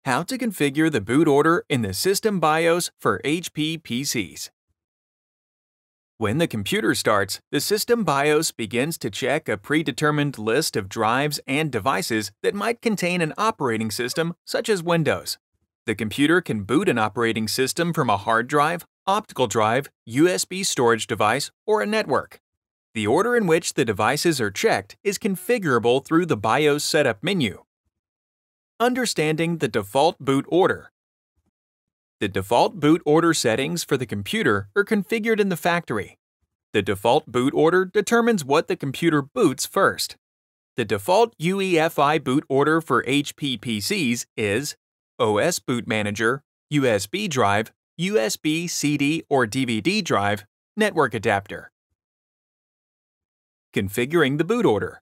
How to configure the boot order in the System BIOS for HP PCs. When the computer starts, the System BIOS begins to check a predetermined list of drives and devices that might contain an operating system such as Windows. The computer can boot an operating system from a hard drive, optical drive, USB storage device, or a network. The order in which the devices are checked is configurable through the BIOS Setup menu. Understanding the default boot order. The default boot order settings for the computer are configured in the factory. The default boot order determines what the computer boots first. The default UEFI boot order for HP PCs is OS Boot Manager, USB drive, USB CD or DVD drive, network adapter. Configuring the boot order.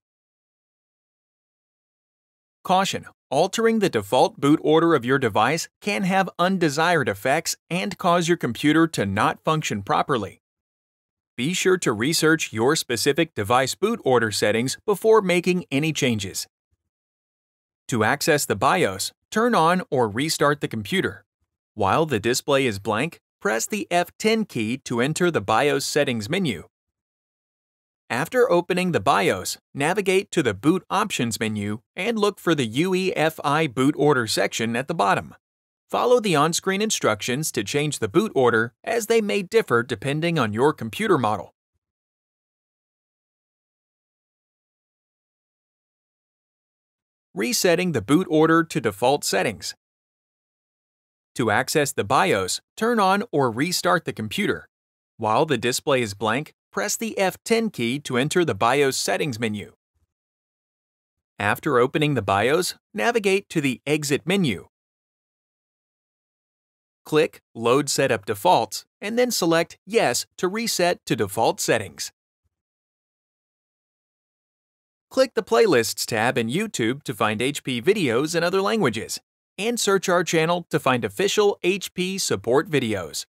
Caution: altering the default boot order of your device can have undesired effects and cause your computer to not function properly. Be sure to research your specific device boot order settings before making any changes. To access the BIOS, turn on or restart the computer. While the display is blank, press the F10 key to enter the BIOS settings menu. After opening the BIOS, navigate to the Boot Options menu and look for the UEFI boot order section at the bottom. Follow the on-screen instructions to change the boot order, as they may differ depending on your computer model. Resetting the boot order to default settings. To access the BIOS, turn on or restart the computer. While the display is blank, press the F10 key to enter the BIOS settings menu. After opening the BIOS, navigate to the Exit menu. Click Load Setup Defaults and then select Yes to reset to default settings. Click the Playlists tab in YouTube to find HP videos in other languages, and search our channel to find official HP support videos.